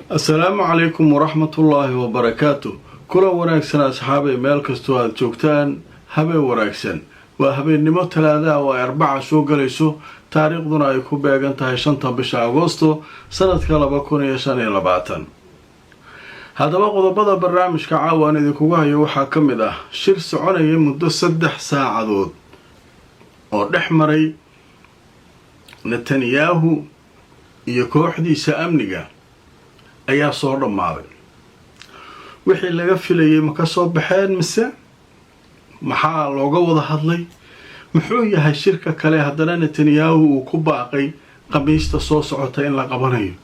السلام عليكم ورحمة الله وبركاته. كل wanaagsan asxaabay meel kastoo aad joogtaan habeen wanaagsan waa habeenimo talaada oo arbaca soo galayso taariikhduna ay ku beegan tahay 5 bisha Agoosto sanadka 2025 haddaba qodobada barnaamijka caawan idinku hayo waxaa ka mid ah shir soconaya muddo 3 saacadood oo dhexmaray Netanyahu iyo kooxdiisa amniga ayaa soo dhamaaday wixii laga filayay ma ka soo baxeen mise maxaa looga wada hadlay muxuu yahay shirka kale haddana Netanyahu uu ku baaqay qamiista soo socota in la qabanayo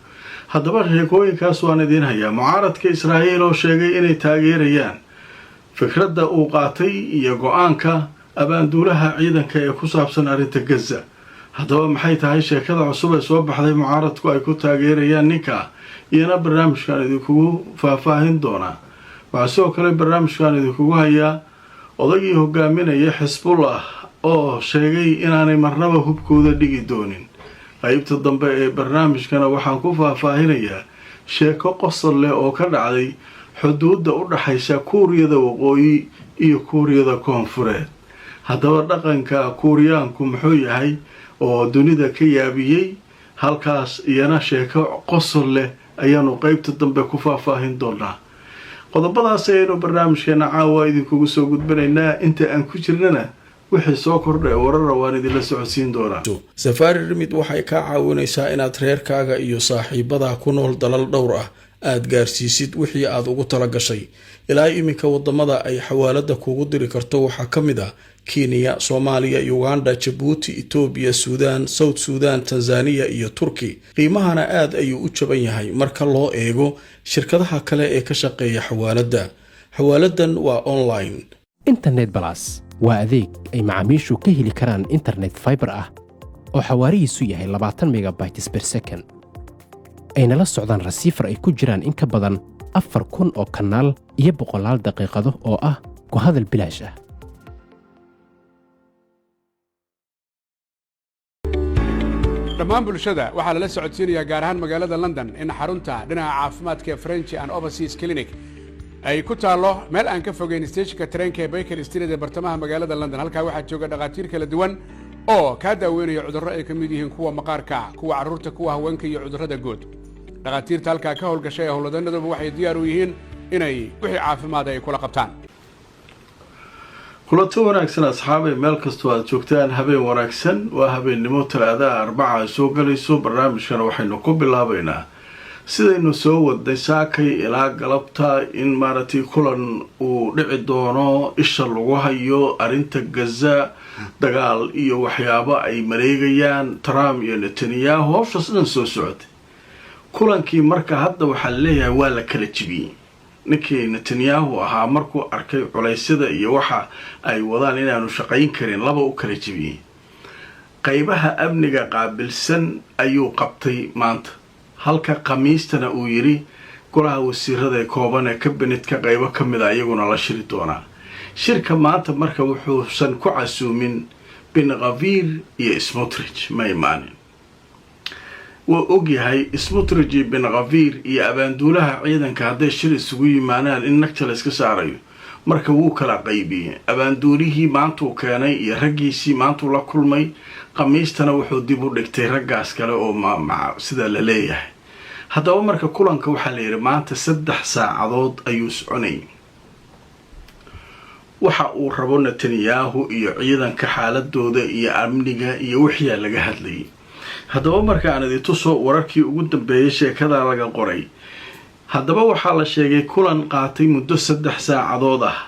haddaba sheekooyinkaas waan idin hayaa mucaaradka Israa'iil oo sheegay inay taageerayaan fikradda uu qaatay iyo go'aanka abaanduulaha ciidanka ee ku saabsan arrinta Gaza haddaba maxay tahay sheekada cusub ee soo baxday mucaaradku ay ku taageerayaan ninka iyana barnaamijkan idinkugu faahfaahin doonaa waxaa sidoo kale barnaamijkan idinkugu hayaa odagii hogaaminaya Xisbullah oo sheegay inaanay marnaba hubkooda dhigi doonin qaybta dambe ee barnaamijkana waxaan ku faahfaahinayaa sheeko qosol leh oo ka dhacday xuduudda u dhaxaysa Kuuriyada Waqooyi iyo Kuuriyada Koonfureed haddaba dhaqanka Kuuriyaanku muxuu yahay oo dunida ka yaabiyay halkaas iyana sheeko qosol leh ayaanu qaybta dambe ku faahfaahin doonaa qodobadaas ayaynu barnaamijkeena caawa idinkugu soo gudbinaynaa inta aan ku jirnana wixii soo kordhay warar waan idinla socodsiin doonaa Safari Remit waxay ka caawinaysaa inaad reerkaaga iyo saaxiibada ku nool dalal dhowr ah aad gaarsiisid wixii aad ugu tala gashay ilaa iminka wadamada ay xawaalada kugu diri karto waxaa ka mid ah Kenya, Soomaaliya, Uganda, Djibouti, Ethiopia, Sudan, South Sudan, Tanzania iyo Turkey. qiimahana aad ayuu u jaban yahay marka loo eego shirkadaha kale ee ka shaqeeya xawaalada. Xawaaladan waa online. Internet Plus waa adeeg ay macaamiishu ka heli karaan internet fiber ah oo xawaarihiisu yahay 20 megabytes per second. ayna la socdaan receiver ay ku jiraan in ka badan 4,000 oo kanaal iyo 100 daqiiqado oo ah ku hadal bilaash ah. dhammaan bulshada waxaa lala socodsiinayaa gaar ahaan magaalada London in xarunta dhinaca caafimaadka French and Overseas Clinic ay ku taalo meel aan ka fogeyn stationka tareenka ee Baker Street ee bartamaha magaalada London halka waxaa jooga dhaqaatiir kala duwan oo ka daaweynaya cudurro ay ka mid yihiin kuwa maqaarka kuwa carruurta kuwa haweenka iyo cudurrada guud dhaqaatiirta halka ka howlgashay howlwadanaduba waxay diyaar u yihiin inay wixii caafimaad ay kula qabtaan kulanti wanaagsan asxaabay meel kastoo aad joogtaan habeen wanaagsan waa habeennimo talaada arbaca soo galayso barnaamijkan waxaynu ku bilaabaynaa sidaynu soo wadnay saakay ilaa galabta in maaragtay kulan uu dhici doono isha lagu hayo arrinta Gaza dagaal iyo waxyaabo ay mareegayaan Trump iyo Netanyahu howshaas dhan soo socotay kulankii marka hadda waxaa leeyahay waa la kala jibiyay ninkii Netanyahu ahaa markuu arkay culaysyada iyo waxa ay wadaan inaanu shaqayn karin laba u kala jibiyay qaybaha amniga qaabilsan ayuu qabtay maanta halka qamiistana uu yiri golaha wasiirada ee kooban ee kabinetka qaybo ka mid ah iyaguna la shiri doonaa shirka maanta marka wuxuusan ku casuumin Ben Gvir iyo Smotrich ma imaanin waa ogyahay Smotrich iyo Ben Gvir iyo abaanduulaha ciidanka hadday shir isugu yimaanaan in nagta la iska saarayo marka wuu kala qaybiyay abaanduulihii maanta uu keenay iyo raggiisii maanta la kulmay qamiistana wuxuu dib u dhigtay raggaas kale oo sida la leeyahay haddaba marka kulanka waxaa la yiri maanta 3 saacadood ayuu soconay waxa uu rabo Netanyahu iyo ciidanka xaaladooda iyo amniga iyo wixii laga hadlayay haddaba marka aan idin tuso wararkii ugu dambeeyay sheekada laga qoray haddaba waxaa la sheegay kulan qaatay muddo 3 saacadood ah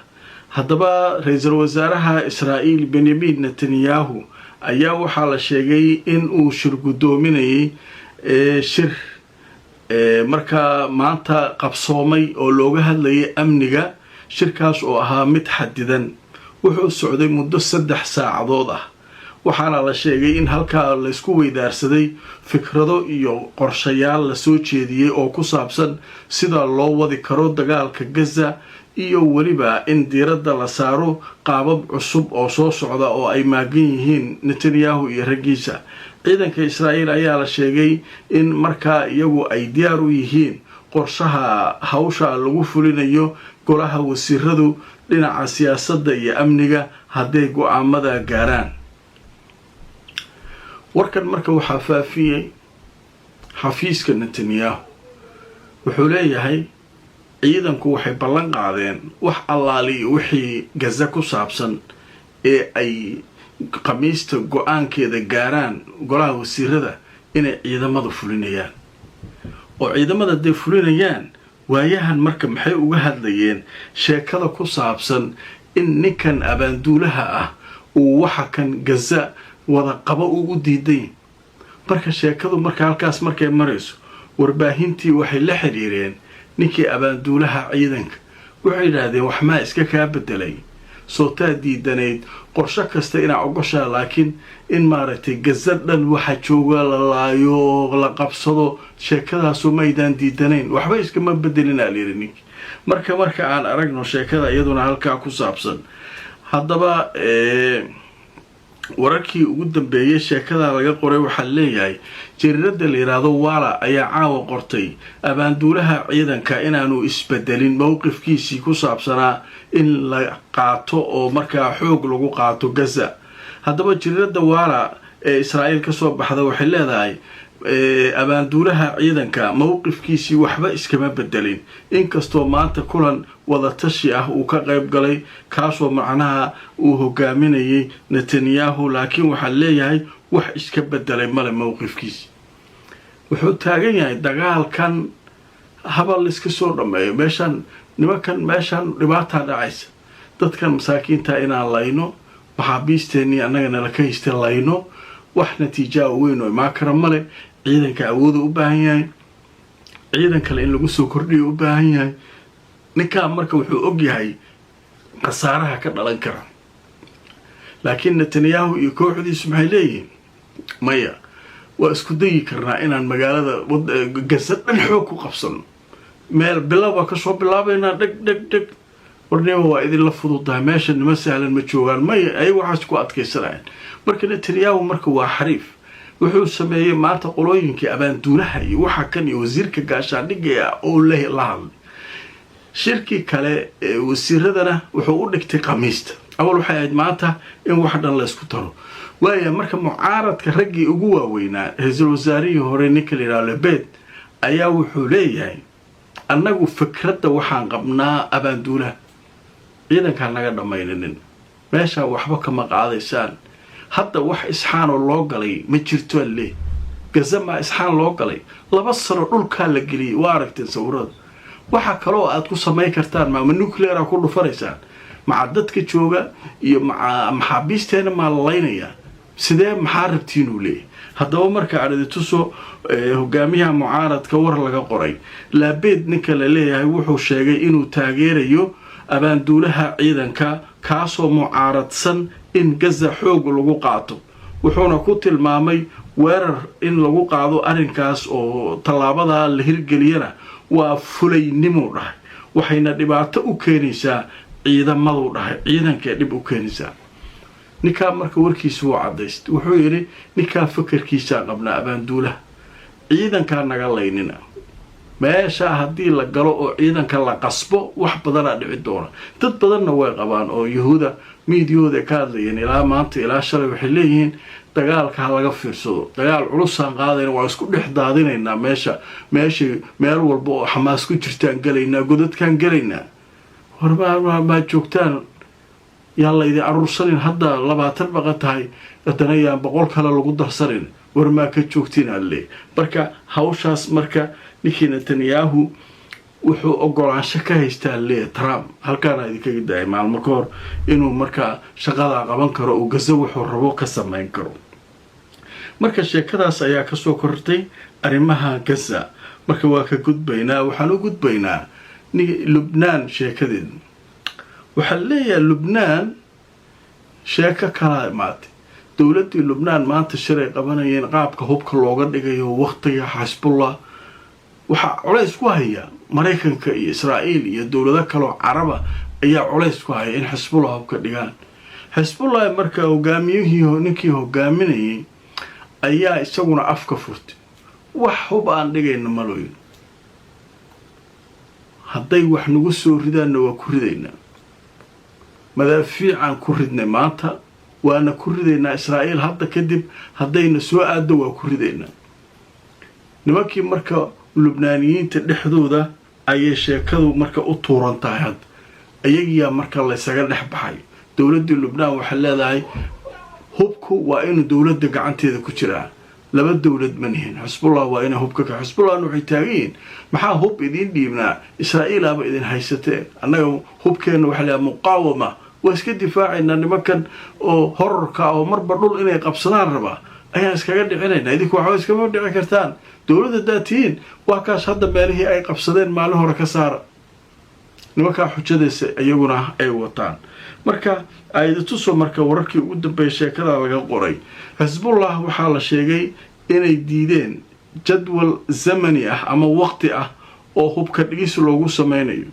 haddaba ra'iisul wasaaraha Israa'iil Benjamin Netanyahu ayaa waxaa la sheegay in uu shir gudoominayay shir marka maanta qabsoomay oo looga hadlayay amniga shirkaas oo ahaa mid xadidan wuxuu socday muddo 3 saacadood ah waxaana la sheegay in halka la isku weydaarsaday fikrado iyo qorshayaal la soo jeediyay oo ku saabsan sida loo wadi karo dagaalka Gaza iyo waliba in diiradda la saaro qaabab cusub oo soo socda oo ay maagan yihiin Netanyahu iyo raggiisa ciidanka Israa'iil ayaa la sheegay in marka iyagu ay diyaar u yihiin qorshaha hawsha lagu fulinayo golaha wasiiradu dhinaca siyaasadda iyo amniga hadday go-aamada gaaraan. warkan marka waxaa faafiyey xafiiska Netanyahu. wuxuu leeyahay ciidanku waxay ballan qaadeen wax allaali wixii Gaza ku saabsan ee ay khamiista go-aankeeda gaaraan golaha wasiirada inay ciidamadu fulinayaan. oo ciidamada day fulinayaan waayahan marka maxay uga hadlayeen sheekada ku saabsan in ninkan abaanduulaha ah uu waxa kan Gaza wada qabo u diiday. marka sheekadu marka halkaas markay marayso warbaahintii waxay la xiriireen ninkii abaanduulaha ciidanka. waxay yiraahdeen wax ma iska ka bedelay soo taa diidanayd qorshe kasta inaa ogoshaa, laakiin in maaragtay Gaza dhan waxa jooga la laayo la qabsado sheekadaasu maydaan diidanayn waxba iskama bedelin aalirinin. marka aan aragno sheekada iyaduna halkaa ku saabsan. haddaba wararkii ugu dambeeyay sheekada laga qoray waxaa leeyahay jariirada la yiraahdo Wala ayaa caawa qortay abaanduulaha ciidanka inaanu isbedelin mowqifkiisii ku saabsanaa in la qaato oo markaa xoog lagu qaato Gaza. haddaba jariirada Wala ee Israa'iil ka soo baxda waxay leedahay abaanduulaha ciidanka mowqifkiisii waxba iskama bedelin, inkastoo maanta kulan wada tashi ah uu ka qayb galay kaasoo macnaha uu hogaaminayay Netanyahu, laakiin waxaa leeyahay wax iska bedelay male mowqifkiisi. wuxuu taagan yahay dagaalkan habal iska soo dhameeyo meeshan nimankan meeshan dhibaato dhacaysa dadkan masaakiinta inaan layno maxaabiisteeni annagana la ka haystay layno wax natiijo weyn oo ma kara male. ciidanka awood u baahan yahay, ciidan kale in lagu soo kordhiyo u baahan yahay. ninka marka wuxuu og yahay qasaaraha ka dhalan kara, laakiin Netanyahu iyo kooxdiisu maxay leeyihiin maya waa isku dayi karnaa inaan magaalada Gaza dhan xoog ku qabsano. meel bilow ka soo bilaabayna dhag warnimo waa idin la fududahay meesha nima sahlan ma joogaan maya ay waxaas ku adkaysanayaan. marka Netanyahu marka waa xariif. wuxuu sameeyay maanta qolooyinkii abaanduulaha iyo waxa kan iyo wasiirka gaashaandhigga oo la hadlay. shirki kale wasiiradana wuxuu u dhigtay khamiista. awal waxay ahayd maanta in wax dhan la isku taro. waaya marka mucaaradka raggii ugu waaweynaa ra'iisul wasaarihii hore ninka la yiraahdo Lebed ayaa wuxuu leeyahay annagu fikradda waxaan qabnaa abaanduulaha ciidanka naga dhamaynin meesha waxba kama qaadaysaan. hadda wax isxaan oo loo galay ma jirto alle Gaza ma isxaan loo galay 2 sano dhulka la geliyay. waa aragteen sawirada. waxa kale oo aad ku sameey kartaan ma nuclear ku dhufareysaan maca dadka jooga iyo maca maxaabiisteena ma laynaya sidee maxaa rabtiin u leeyahay. haddaba marka aad tuso hogaamiyaha mucaaradka war laga qoray Labed ninka la leeyahay wuxuu sheegay inuu taageerayo abaanduulaha ciidanka kaasoo mucaaradsan in Gaza xoog lagu qaato. wuxuuna ku tilmaamay weerar in lagu qaado arrinkaas oo talaabada la hirgeliyana waa fulaynimo dhahay waxayna dhibaato u keenaysaa ciidamadu dhahay ciidanka dib u keenaysaa. ninka marka warkiisu waa cadaystay wuxuu yiri ninka fikirkiisa qabna abaanduulaha ciidanka naga laynina meesha hadii la galo oo ciidanka la qasbo wax badan dhici doona. dad badanna way qabaan oo yahuuda miidiyooda ka hadlayeen ilaa maanta ilaa shalay waxay leeyihiin dagaalka laga fiirsado dagaal culus aan qaadayna waa isku dhex daadinaynaa meel walba oo xamaas ku jirtaan galaynaa godadkan galaynaa. horba ma joogtaan yalla idin arursanin hadda 20 baqa tahay haddana yaan 100 kale lagu darsanin war ma ka joogtiin alle. marka hawshaas marka ninkii Netanyahu wuxuu ogolaansho ka haystaa le Trump halkaan idinka giday maalmo ka hor inuu marka shaqada qaban karo oo Gaza wuxuu rabo ka sameyn karo. marka sheekadaas ayaa ka soo kortay arrimaha Gaza. marka waa ka gudbaynaa waxaan u gudbaynaa Lubnaan sheekadeed. waxaa leeyahay Lubnaan sheeko kala maatay dawladda Lubnaan maanta shiray qabanayeen qaabka hubka looga dhigayo waqtiga Hezbollah waxa culays ku haya Mareykanka iyo Israa'iil iyo dawlado kale oo Caraba ayaa culays ku haya in Hezbollah hubka dhigaan. Hezbollah marka hogaamiyihii ninkii hogaaminayay ayaa isaguna afka furtay wax hub aan dhigayna malooyin hadday wax nagu soo ridaanna waa ku ridaynaa madaafiicaan ku ridnay maanta waana ku ridaynaa israa'iil hadda kadib haddayna soo aaddo waa ku ridaynaa nimankii marka lubnaaniyiinta dhexdooda ayay sheekadu marka u tuuran tahay hadda ayagiyaa marka laysaga dhex baxay dowladdii lubnaan waxay leedahay hubku waa inuu dowladda gacanteeda ku jiraa laba dowlad ma nihin xisbullah waa inay hubka ka xisbullahna waxay taagan yihiin maxaa hub idiin dhiibnaa israa'iilaaba idin haysatee annaga hubkeenna waxaa leedahay muqaawama waa iska difaacaynaa nimankan oo horarka oo marba dhul inay qabsadaan rabaa ayaan iskaga dhicinaynaa idinku waxba iskama dhici kartaan dowladda daatihiin waa kaas hadda meelihii ay qabsadeen maalin hore ka saara nimankaa xujadaysa iyaguna ay wataan marka aayadatuso marka wararkii ugu dambeeya sheekada laga qoray xisbullah waxaa la sheegay inay diideen jadwal zamani ah ama waqti ah oo hubka dhigis loogu samaynayo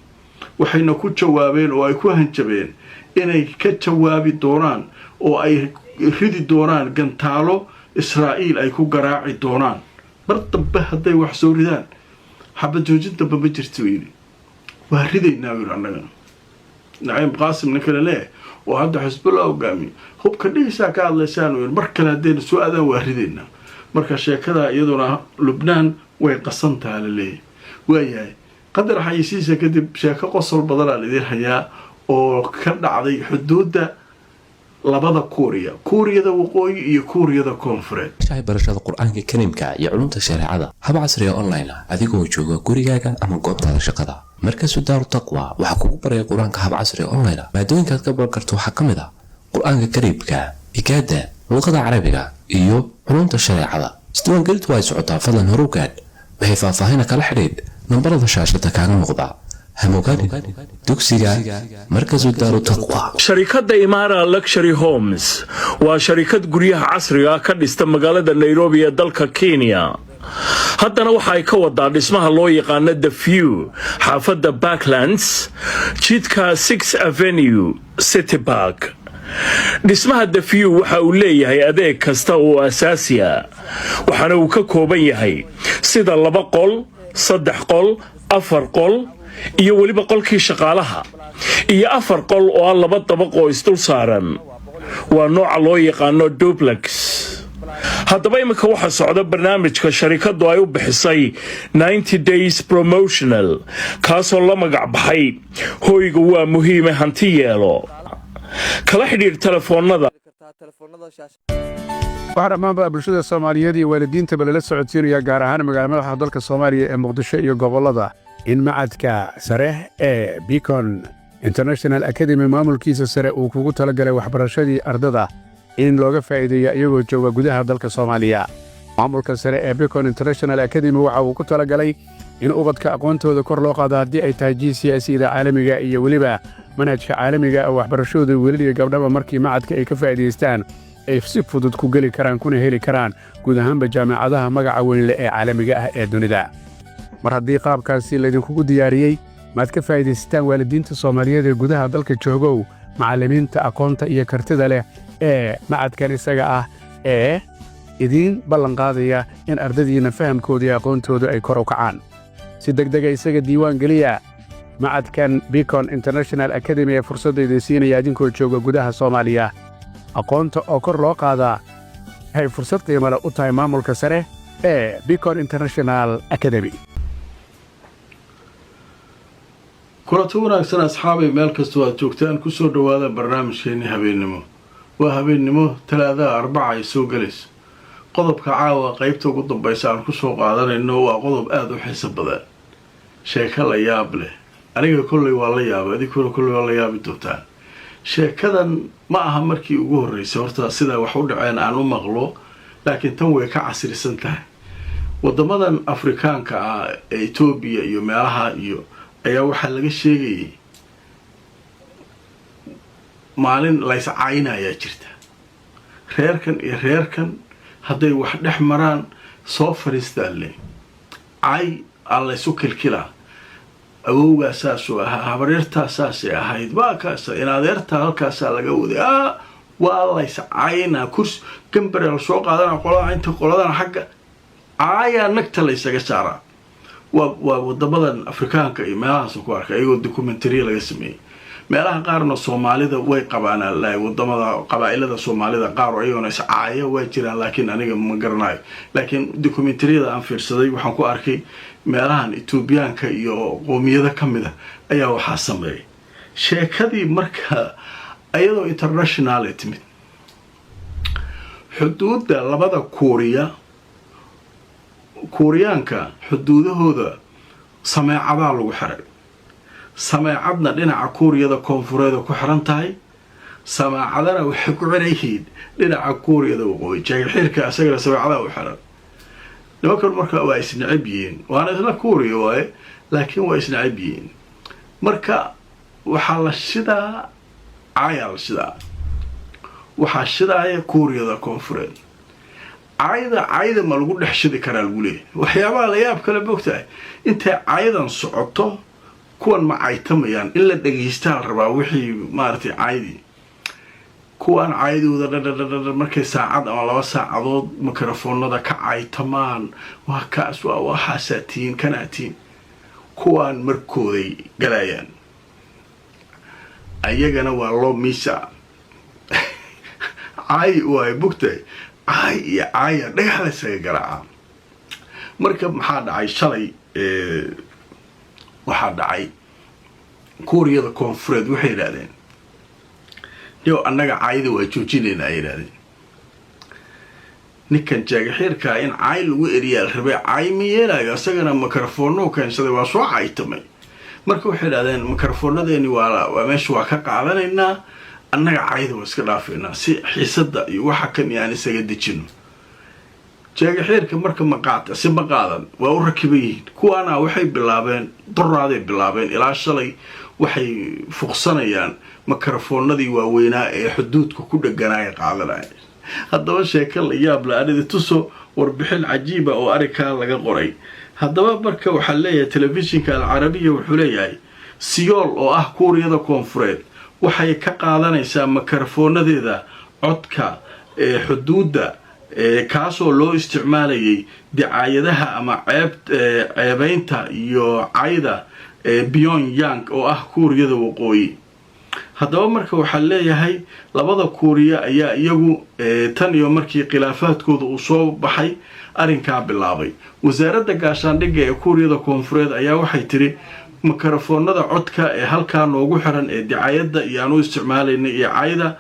waxayna ku jawaabeen oo ay ku hanjabeen inay ka jawaabi doonaan oo ay ridi doonaan gantaalo israa'iil ay ku garaaci doonaan mar dambe hadday wax soo ridaan xabad joojin dambe ma jirto yidhi waa ridaynaa yidhi annaga naciim qaasim ninkale leh oo hadda xisbullah hogaamiye hubka dhigisaa ka hadlaysaan yidhi mar kale haddayna soo aadaan waa ridaynaa marka sheekada iyaduna lubnaan way qasantaha la leeyahy waayahay qadar xayisiisa kadib sheeko qosol badanaa laidin hayaa oo ka dhacday xuduudda labada kuuriyada waqooyi iyo kuuriyada koonfureed barashada qur-aanka kariimka iyo culumta shareecada hab casriya online ah adigoo jooga gurigaaga ama goobtaada shaqada markasu daaru taqwa waxaa kugu baraya qur-aanka hab casriya online ah maadooyinkaad ka baran karto waxaa ka mid ah qur-aanka kariimka higaada luqada carabiga iyo culumta shareecada isdiiwaangelintu ay socotaa fadlan horugaad waxay faahfaahina kala xidhiidh nambarada shaashada kaaga muuqda هموغادي دوكسيغا مركز دار التقوى شركة إمارة لكشري هومز وشركة قريها عصرية كدست مقالة نيروبي دالكا كينيا haddana waxa ay ka wadaa dhismaha loo yaqaano The View xaafadda Backlands jidka 6 Avenue City Park dhismaha The View waxa uu leeyahay adeeg kasta oo asaasi ah waxaana uu ka kooban yahay sida 2 qol 3 qol 4 qol iyo waliba qolkii shaqaalaha iyo 4 qol oo ah 2 dabaq oo isdul saaran waa nooca loo yaqaano duplex haddaba imika waxa socda barnaamijka sharikadu ay u bixisay 90 days promotional kaasoo la magac baxay hoyga waa muhiime hanti yeelo kala xidhiir telefoonada waxaa dhammaanba bulshada soomaaliyeed iyo waalidiintaba lala socodsiinaya gaar ahaan magaalada madaxda dalka soomaaliya ee muqdisho iyo gobollada in macadka sare ee Beacon International Academy maamulkiisa sare uu kugu talagalay waxbarashadii ardada in looga faa'iideeyo iyagoo jooga gudaha dalka Soomaaliya maamulka sare ee Beacon International Academy waxa uu ku talagalay in ubadka aqoontooda kor loo qaado haddii ay tahay GCSE-da caalamiga iyo weliba manhajka caalamiga oo waxbarashadooda weliba gabdhaha markii macadka ay ka faa'iideystaan ay si fudud ku geli karaan kuna heli karaan guud ahaanba jaamacadaha magaca weyn leh ee caalamiga ah ee dunida mar haddii qaabkaasi laydinkugu diyaariyey maad ka faa'iidaystaan waalidiinta Soomaaliyeed ee gudaha dalka joogow macallimiinta aqoonta iyo kartida leh ee macadkan isaga ah ee idin ballan qaadaya in ardadiina fahamkooda iyo aqoontooda ay kor u kacaan si degdeg ah isaga diiwaan geliya macadkan Beacon International Academy ee fursadda siinaya idinkoo jooga gudaha Soomaaliya aqoonta oo kor loo qaadaa hay fursad qiimo leh u tahay maamulka sare ee Beacon International Academy kulanti wanaagsan asxaabay meel kastoo aad joogtaan ku soo dhawaada barnaamijkeennii habeennimo waa habeennimo talaadaha arbaca ay soo gelayso qodobka caawa qaybta ugu dambaysa aan ku soo qaadanayno waa qodob aada u xiiso badan sheeko la yaab leh aniga kolley waa la yaaba idinkuna kolley waa la yaabi doontaan sheekadan ma aha markii ugu horreysay horta sida wax u dhaceen aan u maqlo laakiin tan way ka casrisan tahay waddamadan afrikaanka ah ee Itoobiya iyo meelaha iyo ayaa waxaa laga sheegayay maalin lays caayinayaa jirta reerkan iyo reerkan hadday wax dhex maraan soo fariistaan leh caay aan laysu kilkilaa awowgaa saasuu ahaa habaryartaa saasay ahayd waa kaasa in adeertaa halkaasaa laga waday waa lays caayinaa kursi gambaree la soo qaadana qolada inta qoladana xagga caayaa nagta laysaga saaraa wadamadan afrikaanka iyo meelahaas ku arkay ayagoo documentary laga sameeyay meelaha qaarna Soomaalida way qabaan wadamada qabaa'ilada Soomaalida qaar ayagoo iscaaya way jiraan laakiin aniga ma garanayo laakiin documentary-da aan fiirsaday waxaan ku arkay meelahan Ethioopiaanka iyo qoomiyada kamid ah ayaa waxa sameeyay sheekadii marka ayadoo international timid xuduudda labada Kooriyaanka xuduudahooda sameecada lagu xiray sameecadna dhinaca Kooriyada koonfureed ku xiran tahay sameecadana waxay ku xiran dhinaca Kooriyada waqooyi jaayxirka asaga sameecada u xiran nimankan marka waa isnacib yihiin waana isla Kooriya waaye laakiin waa isnacib yihiin marka waxa la shidaa ayal shidaa waxa shidaaya Kooriyada koonfureed ayda ma lagu dhex shidi karaa lagu leeyahay waxyaabaha la yaab kale bogtahay inta aydan socoto kuwan ma aytamayaan in la dhageystaa rabaa wixii maartay aydi kuwan aydooda markay saacad ama 2 saacadood mikrofoonada ka aytamaan waa kaas waa waxaatiin kanaatiin kuwan markooday galayaan ayagana waa loo miisa ay way bogtahay ay dhagaxda isaga garaaca marka maxaa dhacay shalay waxaa dhacay Kooriyada koonfureed waxay yiraahdeen annaga ayda waa joojinayna ay yiraahdeen ninkan jaagaxirka in ay lagu eriyaa rabay ay miyeelayo asagana mikrofoonno keensaday waa soo aytamay marka waxay yiraahdeen mikrofoonnadeeni waa meesha waa ka qaadanaynaa annaga ayda waa iska dhaafeynaa si xiisada iyo waxa kan yaani isaga dejino jaagaxirka marka ma qaadan waa u rakibayeen kuwana waxay bilaabeen ilaa shalay waxay fuqsanayaan mikrofoonnadii waaweynaa ee xuduudka ku dhaganaya qaadanaya haddaba sheeko la yaab la arida tuso warbixin cajiib ah oo arikaa laga qoray haddaba marka waxa leeyahay telefishinka Al-Arabiya wuxuu leeyahay Seoul oo ah Kooriyada koonfureed waxay ka qaadanaysaa mikrofoonnadeeda codka ee xuduudda kaasoo loo isticmaalayay dicaayadaha ama ceebaynta iyo cayda Pyongyang oo ah Kooriyada waqooyi haddaba marka waxa leeyahay labada Kooriya ayaa iyagu tan iyo markii khilaafaadkooda uu soo baxay arinka bilaabay wasaaradda gaashaandhigga ee Kooriyada koonfureed ayaa waxay tiri mikrofoonada codka ee halka noogu xiran ee dicaayada iyo aanu isticmaalayna iyo cayda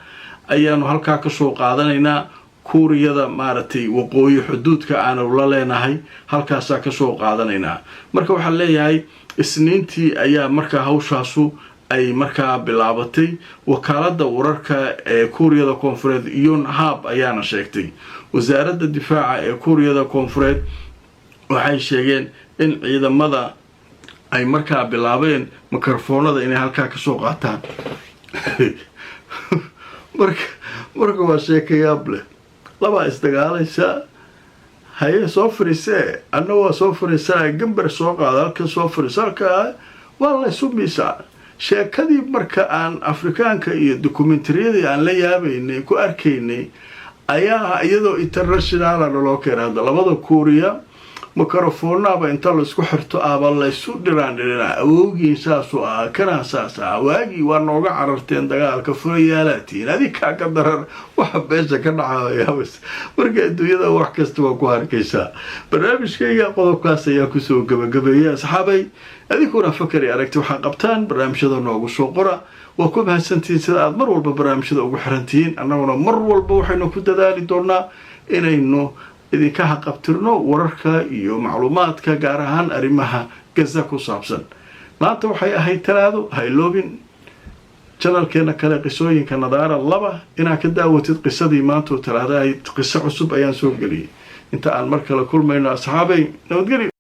ayaanu halka ka soo qaadanaynaa Kooriyada maartay waqooyi xuduudka aanu la leenahay halkaas ka soo qaadanaynaa marka waxa leeyahay isniintii ayaa marka hawshaasu ay marka bilaabatay wakaalada wararka ee Kooriyada koonfureed Yonhap ayaana sheegtay wasaaradda difaaca ee Kooriyada koonfureed waxay sheegeen in ciidamada ay marka bilaabeen mikrofoonada inay halka ka soo qaataan marka waa sheekayaab leh laba isdagaalaysa haye soo fariisay anna waa soo fariisay gambar soo qaada halka soo fariisalka waa la sumisaa sheekadii marka aan Afrikaanka iyo documentary-yada aan la yaabaynay ku arkaynay ayaa iyadoo international loo keenay labada Kooriya mikrofoonaba inta la isku xirto aba la isu dhiraan awoogiin saasoo kana saasa waagi waa nooga cararteen dagaalka furayaalaatiin adika ka darar waxa beesha ka dhacaya marka adduunyada wax kasta waa ku arkaysaa barnaamijkayga qodobkaas ayaa ku soo gabagabeeyay asxaabay adikuna fakari aragti waxa qabtaan barnaamijyada noogu soo qora waa ku mahadsantiin sida aad mar walba barnaamijyada ugu xirantiin annaguna mar walba waxaynu ku dadaali doonaa inaynu idinka haqabtirno wararka iyo macluumaadka gaar ahaan arrimaha Gaza ku saabsan maanta waxay ahayd talaado hayloobin channelkeena kale qisooyinka nadaara 2 inaa ka daawatid qisadii maanta talaado ay qiso cusub ayaan soo galiyay inta aan mar kale kulmayno asxaabay nabadgelyo